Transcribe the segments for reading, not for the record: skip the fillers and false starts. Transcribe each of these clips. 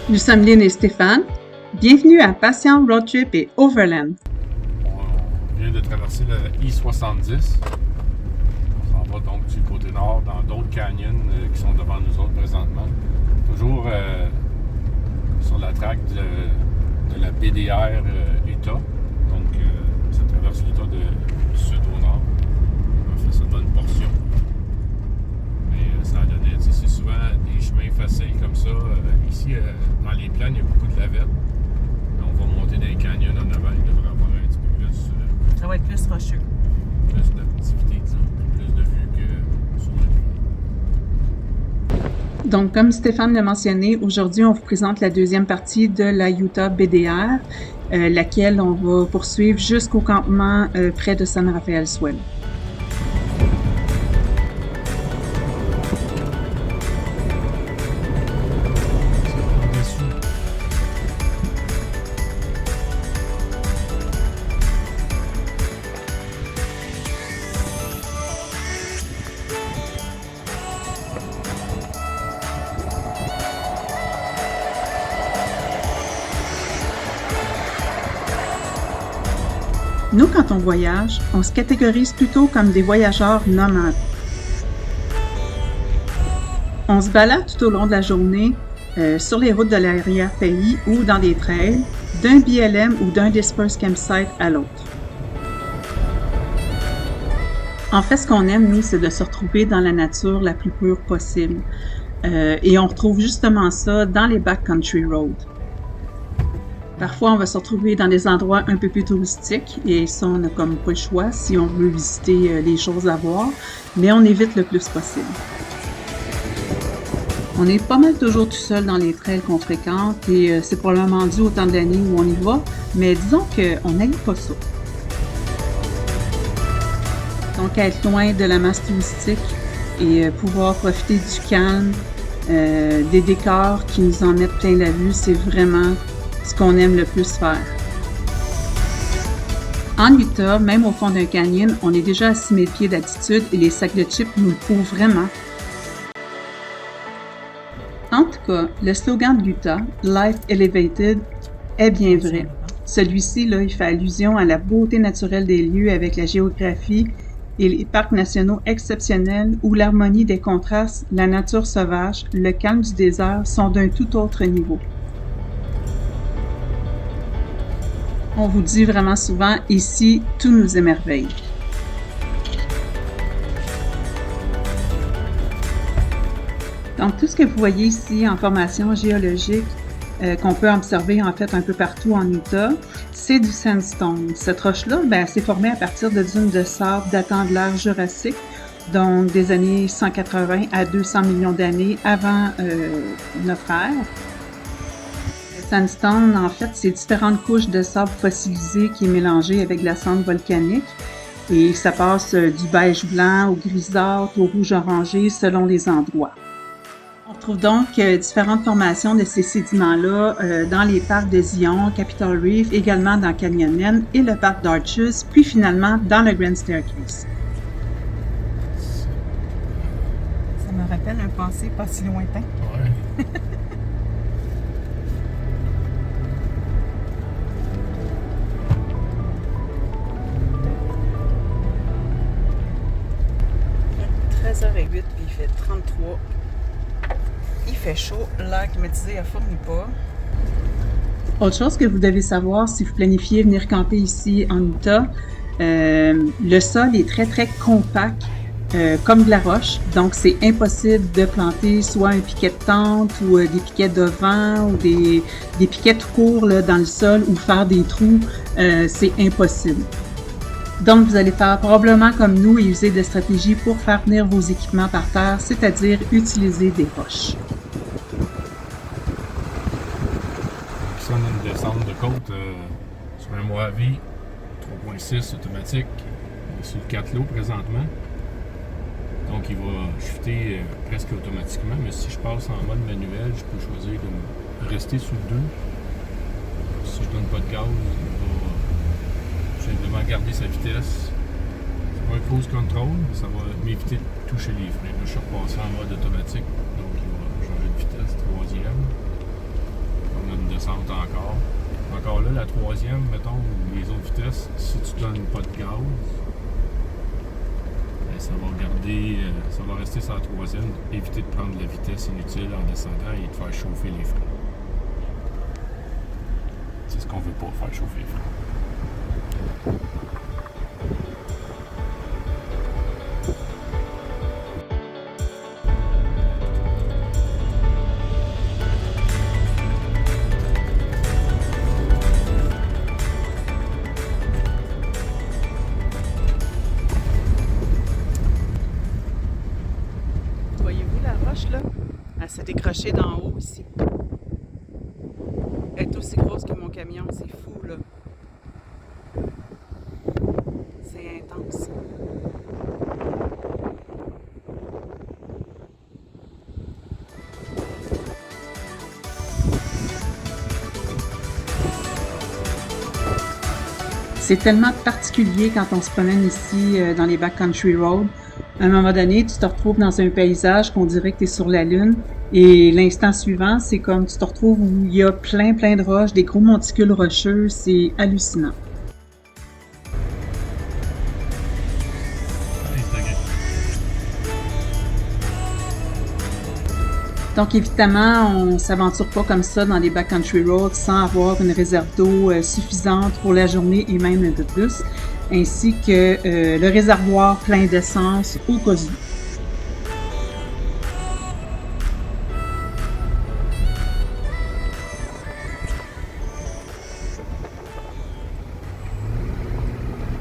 Nous sommes Lynn et Stéphane. Bienvenue à Passion Road Trip et Overland. On vient de traverser le I-70. On s'en va donc du côté nord dans d'autres canyons qui sont devant nous autres présentement. Toujours sur la traque de la BDR Utah. Donc ça traverse l'Utah du sud au nord. On fait ça dans une portion. Mais ça a donné, c'est souvent des chemins faciles comme ça. Ici, dans les plaines, il y a beaucoup de lavettes. On va monter dans les canyons en avant, il devrait avoir un petit peu plus. Ça va être plus rocheux. Plus d'activité, disons, plus de vue que sur le puits. Donc, comme Stéphane l'a mentionné, aujourd'hui, on vous présente la deuxième partie de la Utah BDR, laquelle on va poursuivre jusqu'au campement près de San Rafael Swell. Nous, quand on voyage, on se catégorise plutôt comme des voyageurs nomades. On se balade tout au long de la journée sur les routes de l'arrière-pays ou dans des trails, d'un BLM ou d'un dispersed campsite à l'autre. En fait, ce qu'on aime, nous, c'est de se retrouver dans la nature la plus pure possible. Et on retrouve justement ça dans les backcountry roads. Parfois, on va se retrouver dans des endroits un peu plus touristiques et ça, on n'a comme pas le choix si on veut visiter les choses à voir, mais on évite le plus possible. On est pas mal toujours tout seul dans les trails qu'on fréquente et c'est probablement dû au temps de l'année où on y va, mais disons qu'on n'aime pas ça. Donc, être loin de la masse touristique et pouvoir profiter du calme, des décors qui nous en mettent plein la vue, c'est vraiment ce qu'on aime le plus faire. En Utah, même au fond d'un canyon, on est déjà à 6000 pieds d'altitude et les sacs de chips nous le prouvent vraiment. En tout cas, le slogan de Utah, « Life Elevated », est bien vrai. Celui-ci, là, il fait allusion à la beauté naturelle des lieux avec la géographie et les parcs nationaux exceptionnels où l'harmonie des contrastes, la nature sauvage, le calme du désert sont d'un tout autre niveau. On vous dit vraiment souvent, ici, tout nous émerveille. Donc, tout ce que vous voyez ici en formation géologique, qu'on peut observer en fait un peu partout en Utah, c'est du sandstone. Cette roche-là, elle s'est formée à partir de dunes de sable datant de l'ère jurassique, donc des années 180 à 200 millions d'années avant notre ère. Le sandstone, en fait, c'est différentes couches de sable fossilisé qui est mélangé avec de la cendre volcanique et ça passe du beige blanc au grisâtre, au rouge orangé selon les endroits. On trouve donc différentes formations de ces sédiments-là dans les parcs de Zion, Capitol Reef, également dans Canyon et le parc d'Arches, puis finalement dans le Grand Staircase. Ça me rappelle un passé pas si lointain. Ouais. Il est 13h08 puis il fait 33. Il fait chaud, l'air climatisé ne fournit pas. Autre chose que vous devez savoir si vous planifiez venir camper ici en Utah, le sol est très très compact, comme de la roche, donc c'est impossible de planter soit un piquet de tente ou des piquets de vent ou des piquets tout courts là, dans le sol ou faire des trous, c'est impossible. Donc, vous allez faire probablement comme nous et user des stratégies pour faire venir vos équipements par terre, c'est-à-dire utiliser des roches. Ici, on a une descente de côte sur un Mojave 3.6 automatique. On est sur le 4 lots présentement. Donc, il va shifter presque automatiquement. Mais si je passe en mode manuel, je peux choisir de rester sur le 2. Si je donne pas de gaz, il va simplement garder sa vitesse. C'est pas un cruise control, mais ça va m'éviter de toucher les freins. Là, je suis repassé en mode automatique, donc il va changer de vitesse, troisième. 60 encore. Encore là, la troisième, mettons, ou les autres vitesses, si tu donnes pas de gaz, ben, ça va rester sur la troisième, éviter de prendre la vitesse inutile en descendant et de faire chauffer les freins. C'est ce qu'on veut pas, faire chauffer les freins. Voyez-vous la roche là? Elle s'est décrochée d'en haut ici. Elle est aussi grosse que mon camion, c'est fou là. C'est intense. C'est tellement particulier quand on se promène ici dans les backcountry roads. À un moment donné, tu te retrouves dans un paysage qu'on dirait que tu es sur la Lune. Et l'instant suivant, c'est comme tu te retrouves où il y a plein de roches, des gros monticules rocheux. C'est hallucinant. Donc évidemment, on s'aventure pas comme ça dans les backcountry roads sans avoir une réserve d'eau suffisante pour la journée et même un peu plus, ainsi que le réservoir plein d'essence au cas où.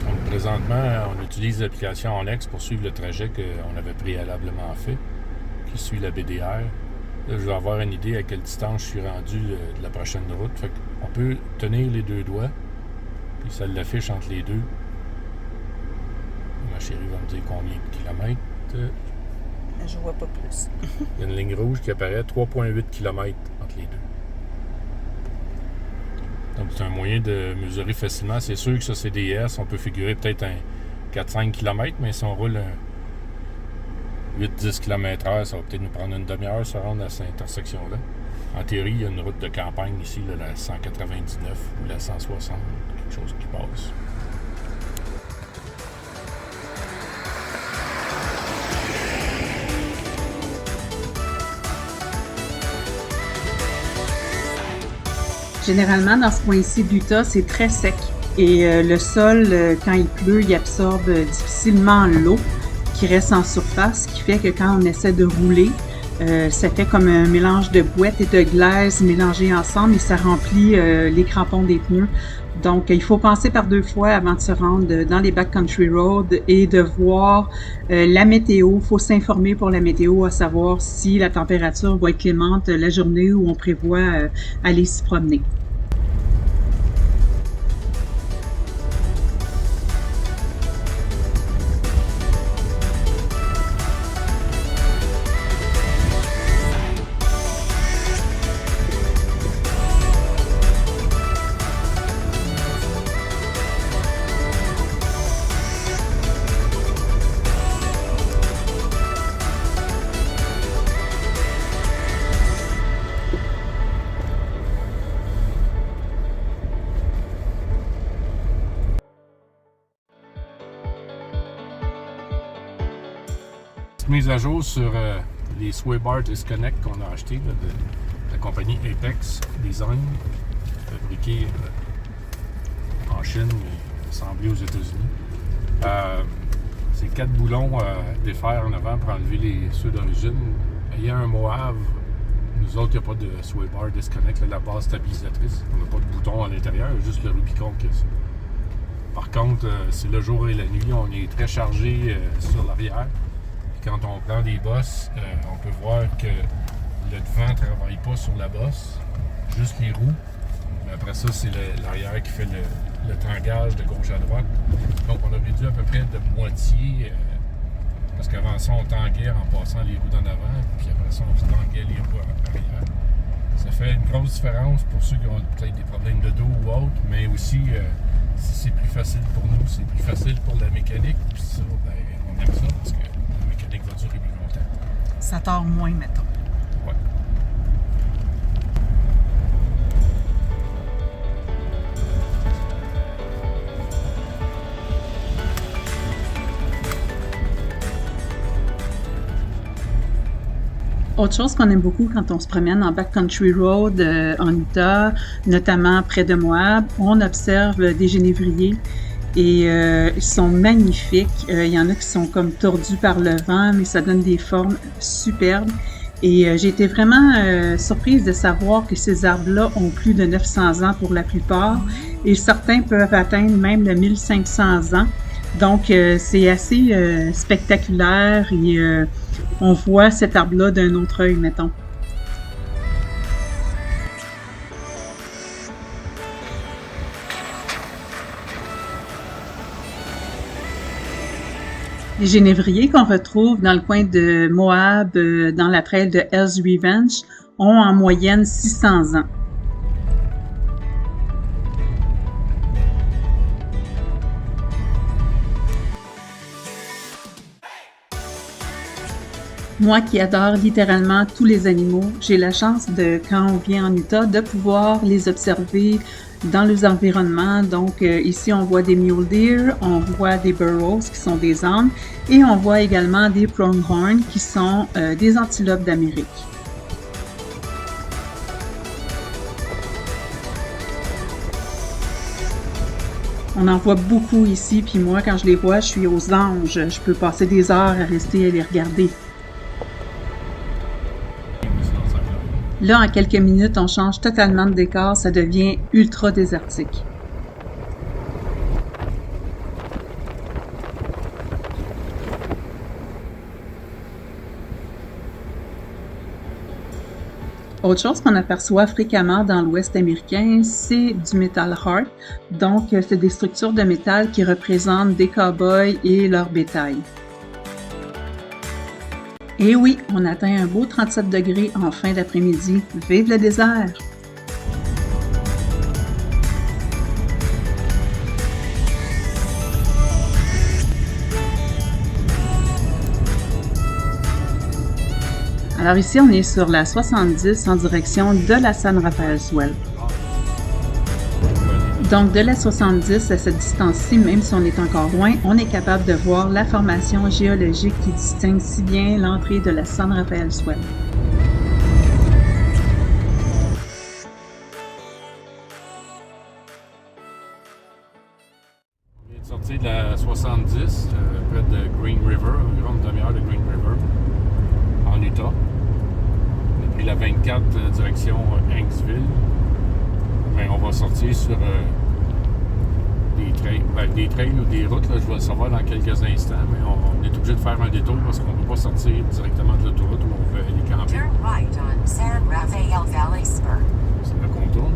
Donc, présentement, on utilise l'application Onyx pour suivre le trajet qu'on avait préalablement fait, qui suit la BDR. Là, je vais avoir une idée à quelle distance je suis rendu de la prochaine route. Fait qu'on peut tenir les deux doigts, puis ça l'affiche entre les deux. Ma chérie va me dire combien de kilomètres. Je vois pas plus. Il y a une ligne rouge qui apparaît, 3,8 km entre les deux. Donc c'est un moyen de mesurer facilement. C'est sûr que ça c'est des S, on peut figurer peut-être un 4-5 km, mais si on roule un 8-10 km/h, ça va peut-être nous prendre une demi-heure se rendre à cette intersection-là. En théorie, il y a une route de campagne ici, là, la 199 ou la 160, quelque chose qui passe. Généralement, dans ce coin-ci de l'Utah, c'est très sec. Et le sol, quand il pleut, il absorbe difficilement l'eau qui reste en surface, ce qui fait que quand on essaie de rouler, ça fait comme un mélange de boîte et de glaise mélangés ensemble et ça remplit les crampons des pneus. Donc, il faut penser par deux fois avant de se rendre dans les backcountry roads et de voir la météo. Il faut s'informer pour la météo, à savoir si la température va être clémente la journée où on prévoit aller s'y promener. Mise à jour sur les Sway Bar Disconnect qu'on a acheté là, de la compagnie Apex Design, fabriqué en Chine mais assemblé aux États-Unis. C'est 4 boulons à défaire en avant pour enlever ceux d'origine. Il y a un Moab. Nous autres, il n'y a pas de Sway Bar Disconnect, là, la base stabilisatrice. On n'a pas de bouton à l'intérieur, juste le Rubicon qui a ça. Par contre, c'est le jour et la nuit, on est très chargé sur l'arrière. Quand on prend des bosses, on peut voir que le devant ne travaille pas sur la bosse, juste les roues. Mais après ça, c'est l'arrière qui fait le tangage de gauche à droite. Donc on a réduit à peu près de moitié, parce qu'avant ça, on tanguait en passant les roues d'en avant, puis après ça, on tanguait les roues arrière. Ça fait une grosse différence pour ceux qui ont peut-être des problèmes de dos ou autres, mais aussi, si c'est plus facile pour nous, c'est plus facile pour la mécanique. Puis ça, ben, on aime ça parce que la mécanique va durer plus longtemps. Ça tord moins, mettons. Ouais. Autre chose qu'on aime beaucoup quand on se promène en backcountry road en Utah, notamment près de Moab, on observe des genévriers et ils sont magnifiques. Il y en a qui sont comme tordus par le vent, mais ça donne des formes superbes. Et j'ai été vraiment surprise de savoir que ces arbres-là ont plus de 900 ans pour la plupart et certains peuvent atteindre même le 1500 ans. Donc, c'est assez spectaculaire et on voit cet arbre-là d'un autre œil, mettons. Les genévriers qu'on retrouve dans le coin de Moab, dans la trail de Hell's Revenge, ont en moyenne 600 ans. Moi qui adore littéralement tous les animaux, j'ai la chance de, quand on vient en Utah, de pouvoir les observer dans les environnements. Donc ici, on voit des mule deer, on voit des burros qui sont des ânes et on voit également des pronghorn qui sont des antilopes d'Amérique. On en voit beaucoup ici, puis moi, quand je les vois, je suis aux anges. Je peux passer des heures à rester à les regarder. Là, en quelques minutes, on change totalement de décor, ça devient ultra désertique. Autre chose qu'on aperçoit fréquemment dans l'Ouest américain, c'est du metal heart. Donc, c'est des structures de métal qui représentent des cow-boys et leur bétail. Et oui, on atteint un beau 37 degrés en fin d'après-midi. Vive le désert! Alors ici, on est sur la 70 en direction de la San Rafael Swell. Donc, de la 70 à cette distance-ci, même si on est encore loin, on est capable de voir la formation géologique qui distingue si bien l'entrée de la San Rafael Swell. On vient de sortir de la 70, près de Green River, environ une demi-heure de Green River, en Utah. On a pris la 24 direction Hanksville. Ben, on va sortir sur des trails ou des routes, là, je vais le savoir dans quelques instants, mais on est obligé de faire un détour parce qu'on ne peut pas sortir directement de l'autoroute où on veut aller camper. Turn right on San Rafael Valley Spur. C'est là qu'on tourne.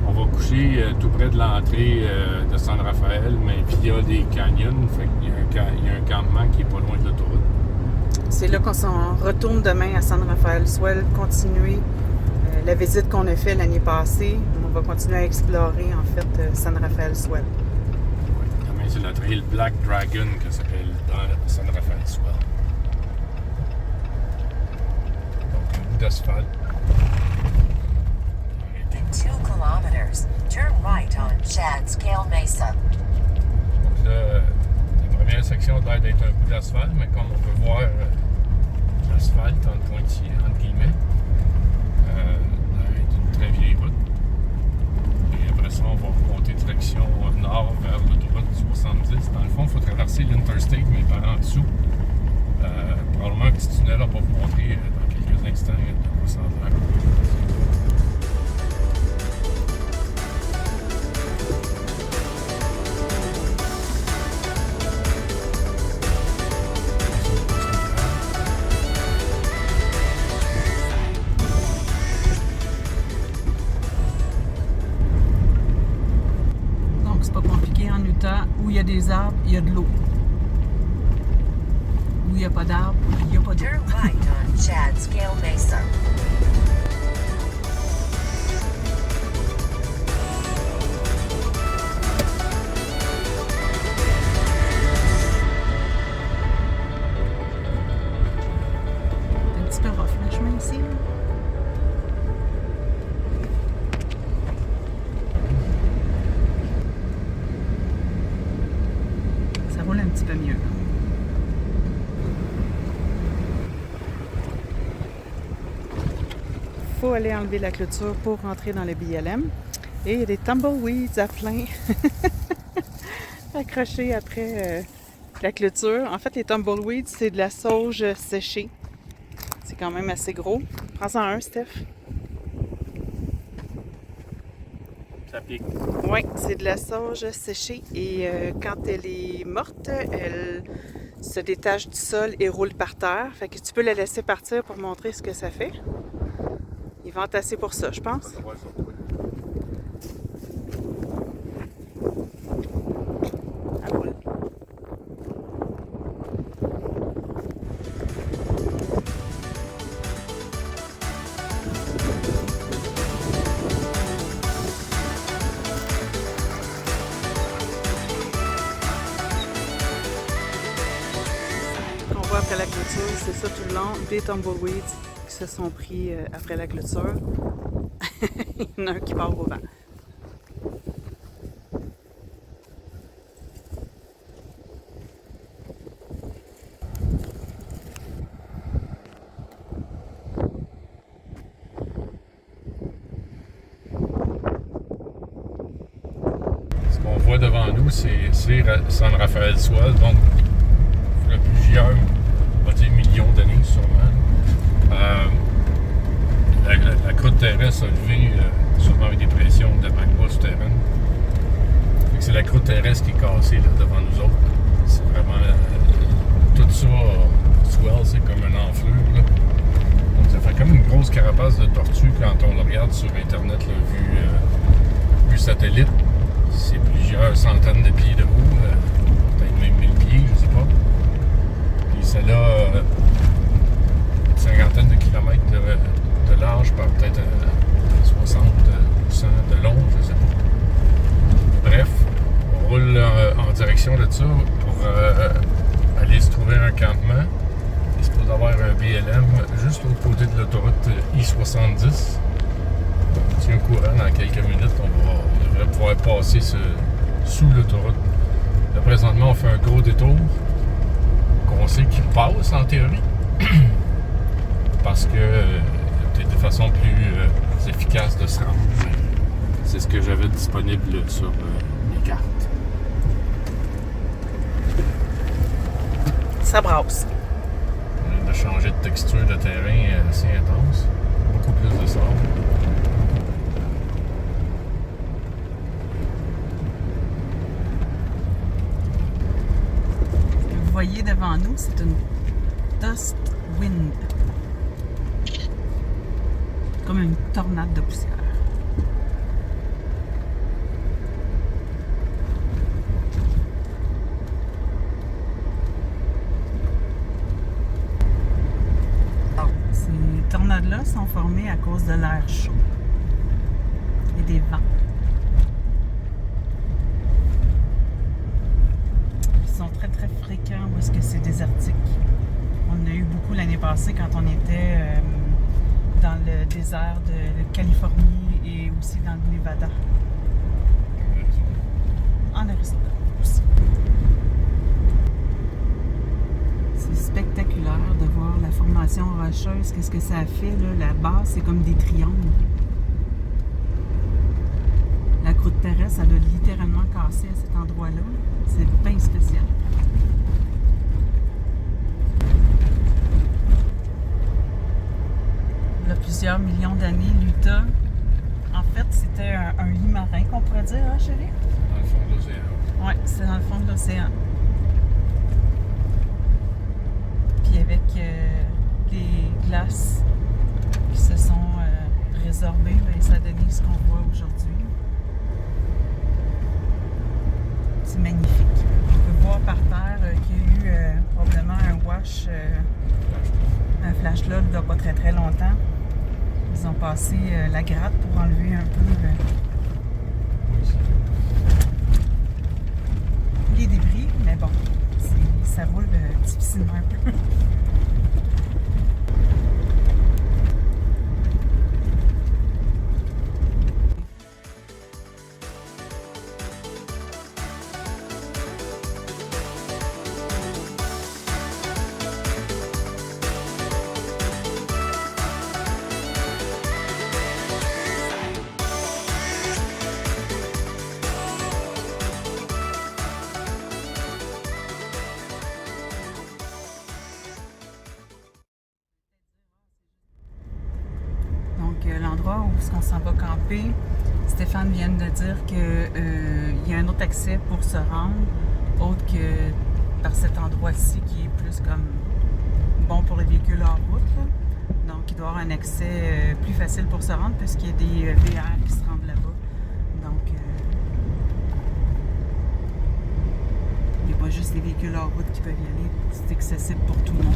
On va coucher tout près de l'entrée de San Rafael, mais via des canyons, fait qu'il y a un campement qui est pas loin de l'autoroute. C'est là qu'on s'en retourne demain à San Rafael Swell, continuer la visite qu'on a faite l'année passée. On va continuer à explorer, en fait, San Rafael Swell. Ouais, demain, c'est la trail Black Dragon qui s'appelle dans San Rafael Swell. Donc, un bout d'asphalte. In 2 kilometers, turn right on Shadscale Mesa. Donc là, la première section doit être un bout d'asphalte, mais comme on peut voir, l'asphalte en pointillé, entre guillemets, est une très vieille route. Et après ça, on va remonter direction nord vers l'autoroute 70. Dans le fond, il faut traverser l'Interstate, mais par en dessous. Probablement un petit tunnel, on va vous montrer dans quelques instants de quoi ça a l'air. Où il y a des arbres, il y a de l'eau. Où il n'y a pas d'arbres, il n'y a pas d'eau. Turn right on Shadscale Mesa. C'est un petit peu rough le chemin ici. Ça roule un petit peu mieux. faut aller enlever la clôture pour rentrer dans le BLM. Et il y a des tumbleweeds à plein accrochés après la clôture. En fait, les tumbleweeds, c'est de la sauge séchée. C'est quand même assez gros. Prends-en un, Steph. Ça pique. Oui, c'est de la sauge séchée et quand elle est morte, elle se détache du sol et roule par terre. Fait que tu peux la laisser partir pour montrer ce que ça fait. Il vente assez pour ça, je pense. Ça va sur toi. Elle roule. On voit après la clôture, c'est ça tout le long, des tumbleweeds qui se sont pris après la clôture. Il y en a un qui part au vent. Ce qu'on voit devant nous, c'est San Rafael Swell, donc il y a plusieurs, on va dire millions d'années sûrement. La croûte terrestre a levé sûrement avec des pressions de magma souterraine. C'est la croûte terrestre qui est cassée là, devant nous autres. C'est vraiment tout ça, Swell, c'est comme une enflure. Là. Donc ça fait comme une grosse carapace de tortue quand on le regarde sur Internet, là, vue satellite. C'est plusieurs centaines de pieds de haut, peut-être même 1000 pieds, je sais pas. Puis ça a une cinquantaine de kilomètres de large par peut-être 60 ou 100 de long, je sais pas. Bref, on roule en direction de ça pour aller se trouver un campement. Il se peut avoir un BLM juste l'autre côté de l'autoroute I-70. Si on courant dans quelques minutes, on devrait pouvoir passer sous l'autoroute. Là, présentement, on fait un gros détour qu'on sait qu'il passe en théorie. Parce que peut-être de façon plus efficace de se rendre. C'est ce que j'avais disponible sur mes cartes. Ça brasse. On vient de changer de texture de terrain assez intense. Beaucoup plus de sable. Vous voyez devant nous, c'est une dust wind. Comme une tornade de poussière. Ces tornades-là sont formées à cause de l'air chaud et des vents. Ils sont très très fréquents où est-ce que c'est désertique. On en a eu beaucoup l'année passée quand on était dans le désert de Californie et aussi dans le Nevada. En Arizona aussi. C'est spectaculaire de voir la formation rocheuse. Qu'est-ce que ça a fait, là? La base, c'est comme des triangles. La croûte terrestre, elle a littéralement cassé à cet endroit-là. C'est bien spécial. Il y a plusieurs millions d'années, l'Utah, en fait, c'était un lit marin qu'on pourrait dire, hein, chérie? Dans le fond de l'océan. Oui, c'est dans le fond de l'océan. Puis avec les glaces qui se sont résorbées, bien, ça a donné ce qu'on voit aujourd'hui. C'est magnifique. On peut voir par terre qu'il y a eu probablement un wash, un flash flood il n'y a pas très très longtemps. Ils ont passé la gratte pour enlever un peu les débris, mais bon, ça roule difficilement un peu. l'endroit où on s'en va camper, Stéphane vient de dire qu'il y a un autre accès pour se rendre, autre que par cet endroit-ci qui est plus comme bon pour les véhicules en route. Là. Donc, il doit y avoir un accès plus facile pour se rendre puisqu'il y a des VR qui se rendent là-bas. Donc, il n'y a pas juste les véhicules en route qui peuvent y aller. C'est accessible pour tout le monde.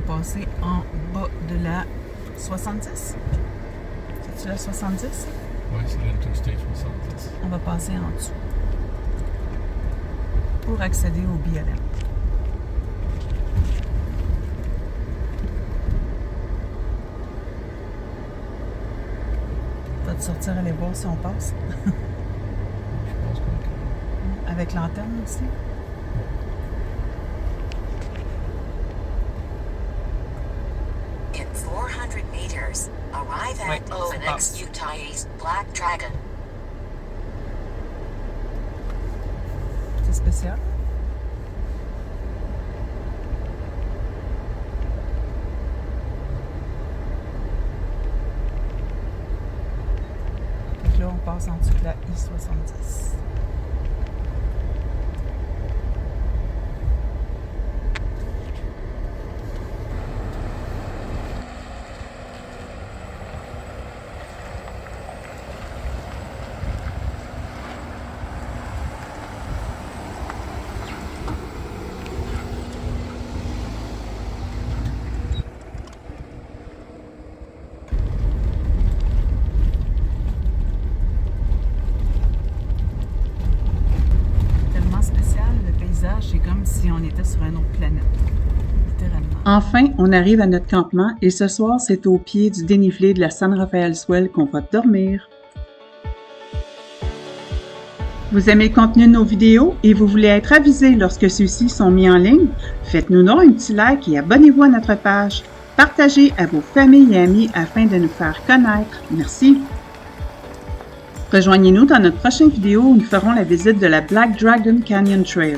Passer en bas de la 70. C'est-tu la 70? Oui, c'est l'Interstate 70. On va passer en dessous pour accéder au BLM. Vas-tu sortir aller voir si on passe? Je pense qu'on Avec l'antenne aussi? In 400 meters, arrive at ONX Utah East Black Dragon. C'est spécial. Donc là, on passe en dessous de la I-70. C'est comme si on était sur une autre planète, littéralement. Enfin, on arrive à notre campement et ce soir, c'est au pied du dénivelé de la San Rafael Swell qu'on va dormir. Vous aimez le contenu de nos vidéos et vous voulez être avisé lorsque ceux-ci sont mis en ligne? Faites-nous donc un petit like et abonnez-vous à notre page. Partagez à vos familles et amis afin de nous faire connaître. Merci! Rejoignez-nous dans notre prochaine vidéo où nous ferons la visite de la Black Dragon Canyon Trail.